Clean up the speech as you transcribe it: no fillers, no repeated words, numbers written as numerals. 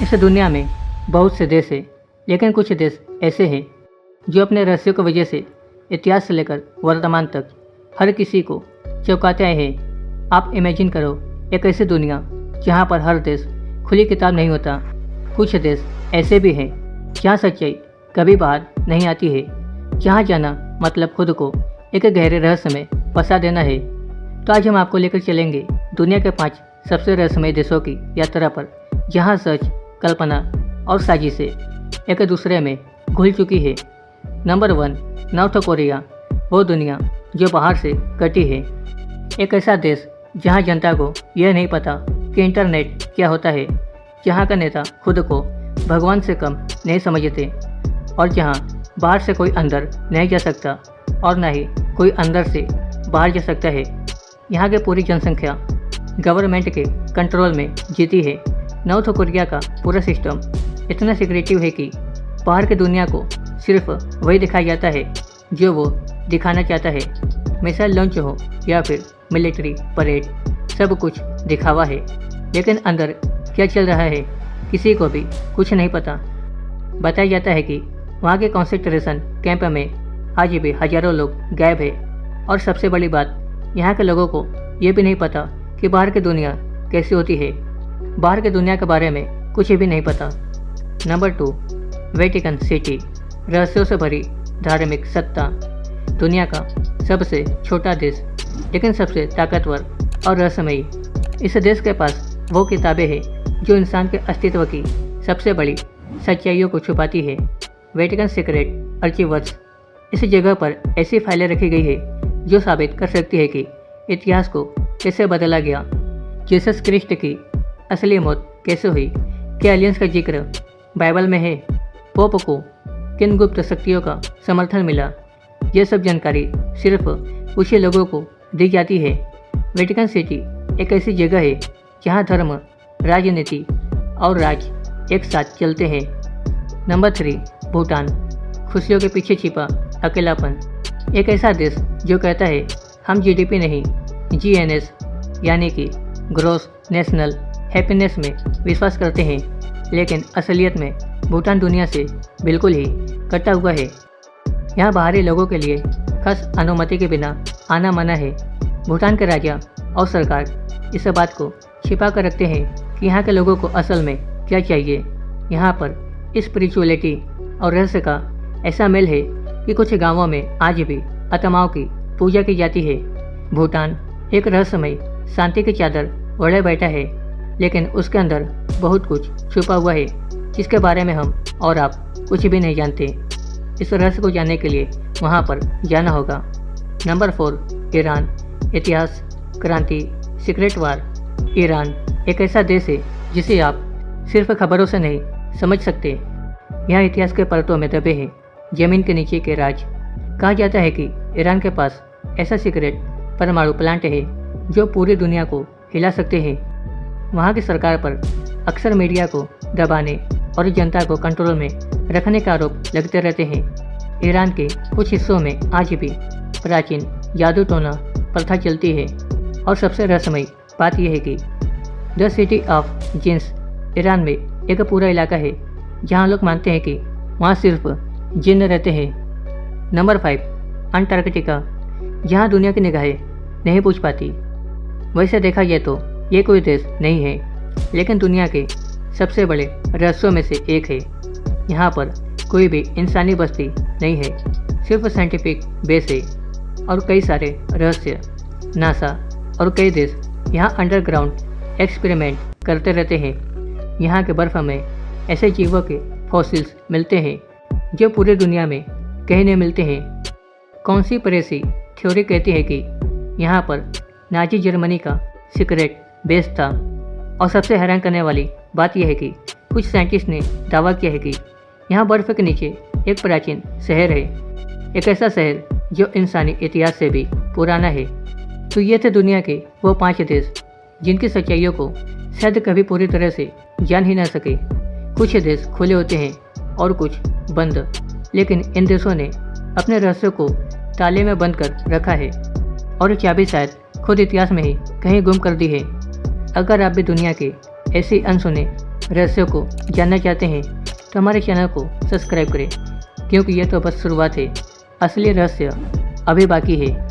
इस दुनिया में बहुत से देश हैं, लेकिन कुछ देश ऐसे हैं जो अपने रहस्यों की वजह से इतिहास से लेकर वर्तमान तक हर किसी को चौंकाते आए हैं। आप इमेजिन करो एक ऐसी दुनिया जहाँ पर हर देश खुली किताब नहीं होता। कुछ देश ऐसे भी हैं जहाँ सच्चाई कभी बाहर नहीं आती है, जहाँ जाना मतलब खुद को एक गहरे रहस्य में फंसा देना है। तो आज हम आपको लेकर चलेंगे दुनिया के 5 सबसे रहस्यमय देशों की यात्रा पर, जहाँ सच, कल्पना और साजिशें एक दूसरे में घुल चुकी है। नंबर 1, नॉर्थ कोरिया, वो दुनिया जो बाहर से कटी है। एक ऐसा देश जहाँ जनता को यह नहीं पता कि इंटरनेट क्या होता है, जहाँ का नेता खुद को भगवान से कम नहीं समझते और जहाँ बाहर से कोई अंदर नहीं जा सकता और ना ही कोई अंदर से बाहर जा सकता है। यहाँ की पूरी जनसंख्या गवर्नमेंट के कंट्रोल में जीती है। नॉर्थ कोरिया का पूरा सिस्टम इतना सिक्रेटिव है कि बाहर की दुनिया को सिर्फ वही दिखाया जाता है जो वो दिखाना चाहता है। मिसाइल लॉन्च हो या फिर मिलिट्री परेड, सब कुछ दिखावा है, लेकिन अंदर क्या चल रहा है किसी को भी कुछ नहीं पता। बताया जाता है कि वहाँ के कॉन्सेंट्रेशन कैंप में आज भी हजारों लोग गायब है और सबसे बड़ी बात, यहाँ के लोगों को ये भी नहीं पता कि बाहर की दुनिया कैसी होती है। बाहर की दुनिया के बारे में कुछ भी नहीं पता। नंबर 2, वेटिकन सिटी, रहस्यों से भरी धार्मिक सत्ता। दुनिया का सबसे छोटा देश लेकिन सबसे ताकतवर और रहस्यमयी। इस देश के पास वो किताबें हैं जो इंसान के अस्तित्व की सबसे बड़ी सच्चाइयों को छुपाती है। वेटिकन सीक्रेट आर्चिव्स, इस जगह पर ऐसी फाइलें रखी गई है जो साबित कर सकती है कि इतिहास को कैसे बदला गया, जीसस क्रिस्ट की असली मौत कैसे हुई, क्या एलियंस का जिक्र बाइबल में है, पोप को किन गुप्त शक्तियों का समर्थन मिला। ये सब जानकारी सिर्फ कुछ ही लोगों को दी जाती है। वेटिकन सिटी एक ऐसी जगह है जहाँ धर्म, राजनीति और राज एक साथ चलते हैं। नंबर 3, भूटान, खुशियों के पीछे छिपा अकेलापन। एक ऐसा देश जो कहता है हम जीडीपी नहीं, जीएनएस यानी कि ग्रॉस नेशनल हैप्पीनेस में विश्वास करते हैं, लेकिन असलियत में भूटान दुनिया से बिल्कुल ही कटा हुआ है। यहाँ बाहरी लोगों के लिए खास अनुमति के बिना आना मना है। भूटान के राजा और सरकार इस बात को छिपा कर रखते हैं कि यहाँ के लोगों को असल में क्या चाहिए। यहाँ पर स्पिरिचुअलिटी और रहस्य का ऐसा मेल है कि कुछ गांवों में आज भी आत्माओं की पूजा की जाती है। भूटान एक रहस्यमय शांति की चादर ओढ़े बैठा है, लेकिन उसके अंदर बहुत कुछ छुपा हुआ है जिसके बारे में हम और आप कुछ भी नहीं जानते। इस रहस्य को जानने के लिए वहाँ पर जाना होगा। नंबर 4, ईरान, इतिहास, क्रांति, सीक्रेट वार। ईरान एक ऐसा देश है जिसे आप सिर्फ खबरों से नहीं समझ सकते। यहाँ इतिहास के परतों में दबे हैं जमीन के नीचे के राज। कहा जाता है कि ईरान के पास ऐसा सीक्रेट परमाणु प्लांट है जो पूरी दुनिया को हिला सकते हैं। वहाँ की सरकार पर अक्सर मीडिया को दबाने और जनता को कंट्रोल में रखने का आरोप लगते रहते हैं। ईरान के कुछ हिस्सों में आज भी प्राचीन जादू टोना प्रथा चलती है और सबसे रहस्यमयी बात यह है कि the city of jeans Iran में एक पूरा इलाका है जहाँ लोग मानते हैं कि वहाँ सिर्फ जिन्न रहते हैं। नंबर 5, अंटार्कटिका, जहाँ दुनिया की निगाहें नहीं पूछ पाती। वैसे देखा जाए तो ये कोई देश नहीं है, लेकिन दुनिया के सबसे बड़े रहस्यों में से एक है। यहाँ पर कोई भी इंसानी बस्ती नहीं है, सिर्फ साइंटिफिक बेस है और कई सारे रहस्य। नासा और कई देश यहाँ अंडरग्राउंड एक्सपेरिमेंट करते रहते हैं। यहाँ के बर्फ़ में ऐसे जीवों के फॉसिल्स मिलते हैं जो पूरी दुनिया में कहीं नहीं मिलते हैं। कॉन्स्पिरेसी थ्योरी कहती है कि यहाँ पर नाजी जर्मनी का सीक्रेट बेस था और सबसे हैरान करने वाली बात यह है कि कुछ साइंटिस्ट ने दावा किया है कि यहाँ बर्फ़ के नीचे एक प्राचीन शहर है, एक ऐसा शहर जो इंसानी इतिहास से भी पुराना है। तो ये थे दुनिया के वो 5 देश जिनकी सच्चाइयों को शायद कभी पूरी तरह से जान ही ना सके। कुछ देश खुले होते हैं और कुछ बंद, लेकिन इन देशों ने अपने रहस्यों को ताले में बंद कर रखा है और चाबी शायद खुद इतिहास में ही कहीं गुम कर दी है। अगर आप भी दुनिया के ऐसी अनसुने रहस्यों को जानना चाहते हैं तो हमारे चैनल को सब्सक्राइब करें, क्योंकि यह तो बस शुरुआत है, असली रहस्य अभी बाकी है।